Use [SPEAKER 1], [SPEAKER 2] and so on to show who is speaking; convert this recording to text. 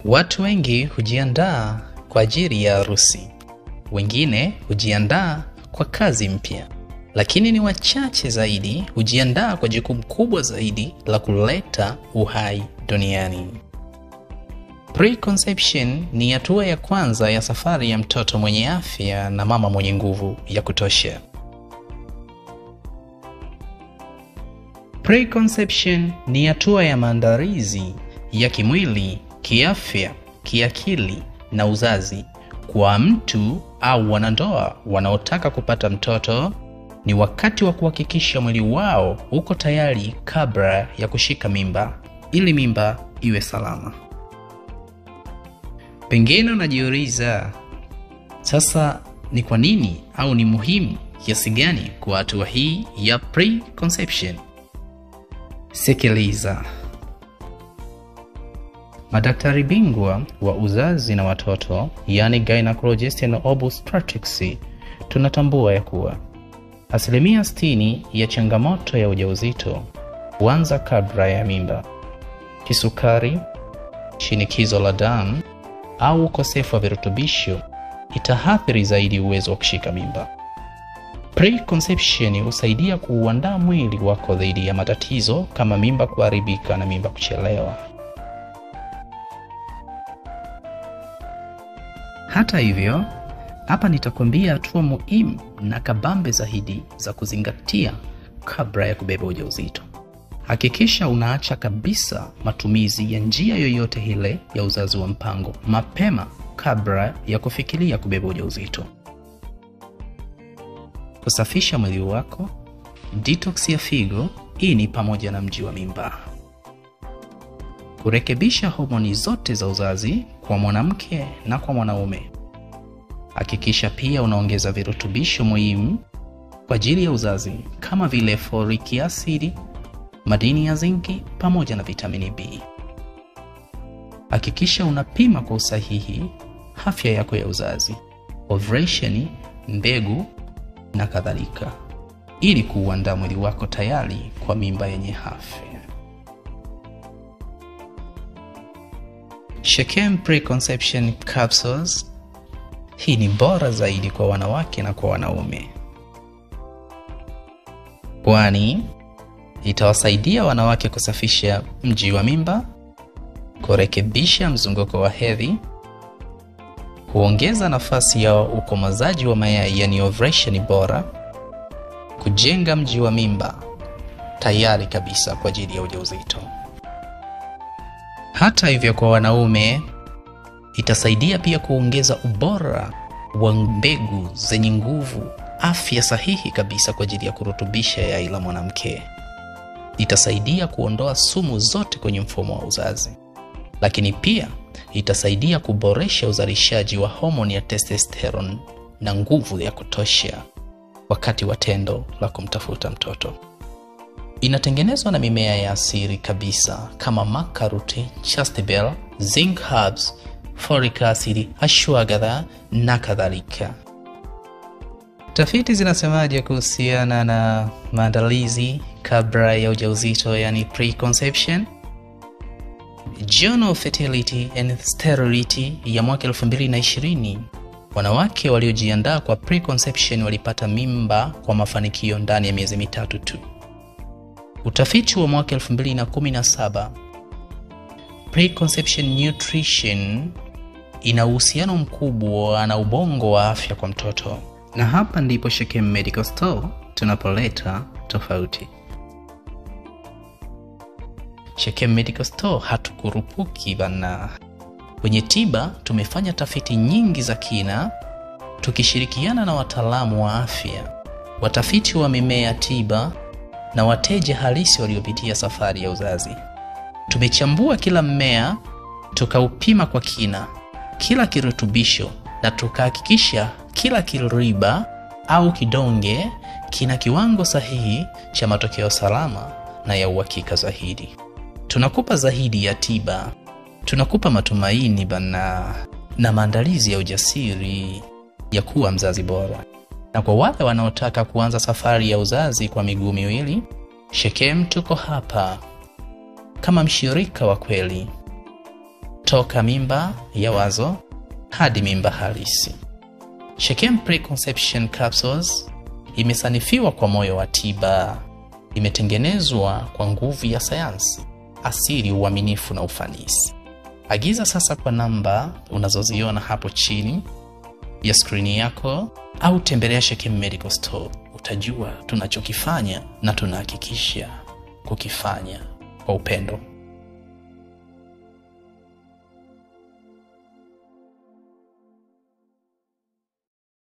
[SPEAKER 1] Watu wengi hujiandaa kwa ajili ya harusi. Wengine hujiandaa kwa kazi mpya. Lakini ni wachache zaidi hujiandaa kwa jukumu kubwa zaidi la kuleta uhai duniani. Preconception ni hatua ya kwanza ya safari ya mtoto mwenye afya na mama mwenye nguvu ya kutosha. Preconception ni hatua ya maandalizi ya kimwili, kiafya, kiakili na uzazi kwa mtu au wanandoa wanaotaka kupata mtoto. Ni wakati wa kuhakikisha mwili wao uko tayari kabla ya kushika mimba, ili mimba iwe salama. Pengine unajiuliza, sasa ni kwa nini au ni muhimu kiasi gani kwa hatua hii ya preconception? Sikiliza. Madaktari bingwa wa uzazi na watoto, yani gynecologist and obstetricians, tunatambua ya kuwa asilimia 60 ya changamoto ya ujauzito huanza kabla ya mimba. Kisukari, shinikizo la damu au ukosefu wa virutubisho itaathiri zaidi uwezo wa kushika mimba. Preconception husaidia kuuandaa mwili wako dhidi ya matatizo kama mimba kuharibika na mimba kuchelewa. Hata hivyo, hapa nitakwambia hatua muhimu na kabambe zaidi za kuzingatia kabla ya kubeba ujauzito. Hakikisha unaacha kabisa matumizi ya njia yoyote ile ya uzazi wa mpango mapema kabla ya kufikiria kubeba ujauzito. Kusafisha mwili wako, detox ya figo, hii ni pamoja na mji wa mimba. Kurekebisha homoni zote za uzazi kwa mwanamke na kwa mwanaume. Hakikisha pia unaongeza virutubisho muhimu kwa ajili ya uzazi kama vile folic acid, madini ya zinki pamoja na vitamini B. Hakikisha unapima kwa usahihi afya yako ya uzazi, ovulation, mbegu na kadhalika, ili kuuandaa mwili wako tayari kwa mimba yenye afya. Shechem Preconception Capsules. Hii ni bora zaidi kwa wanawake na kwa wanaume, kwani itawasaidia wanawake kusafisha mji wa mimba, kurekebisha mzunguko wa hedhi, kuongeza nafasi ya ukomazaji wa mayai yani ovulation bora, kujenga mji wa mimba tayari kabisa kwa ajili ya ujauzito. Hata hivyo, kwa wanaume itasaidia pia kuongeza ubora wa mbegu zenye nguvu, afya sahihi kabisa kwa ajili ya kurutubisha yai la mwanamke. Itasaidia kuondoa sumu zote kwenye mfumo wa uzazi. Lakini pia itasaidia kuboresha uzalishaji wa homoni ya testosterone na nguvu ya kutosha wakati wa tendo la kumtafuta mtoto. Inatengenezwa na mimea ya asili kabisa kama makaruti, chastebel, zinc herbs, folic acid, ashwagandha na kadhalika. Tafiti zinasemaje kuhusiana na maandalizi kabla ya ujauzito, yani preconception? Journal of Fertility and Sterility ya mwaka 2020, wanawake waliojiandaa kwa preconception walipata mimba kwa mafanikio ndani ya miezi 3 tu. Utafiti wa mwaka 2017, Preconception Nutrition ina uhusiano mkubwa na ubongo wa afya kwa mtoto. Na hapa ndipo Shechem Medical Store tunapoleta tofauti. Shechem Medical Store hatukurupuki bana. Kwenye tiba tumefanya tafiti nyingi za kina tukishirikiana na wataalamu wa afya, watafiti wa mimea tiba na wateja halisi waliopitia safari ya uzazi. Tumechambua kila mmea, tukaupima kwa kina, kila kirutubisho, na tukahakikisha kila kiriba au kidonge kina kiwango sahihi cha matokeo salama na ya uhakika zaidi. Tunakupa zaidi ya tiba, tunakupa matumaini bana na maandalizi ya ujasiri ya kuwa mzazi bora. Na kwa wale wanaotaka kuanza safari ya uzazi kwa miguu miwili, Shechem tuko hapa kama mshirika wa kweli. toka mimba ya wazo hadi mimba halisi. Shechem Preconception Capsules imesanifiwa kwa moyo wa tiba. Imetengenezwa kwa nguvu ya sayansi, asili, uaminifu na ufanisi. Agiza sasa kwa namba unazoziona hapo chini ya skrini yako au tembelea Shechem Medical Store. Utajua tunachokifanya na tunahakikisha kukifanya kwa upendo.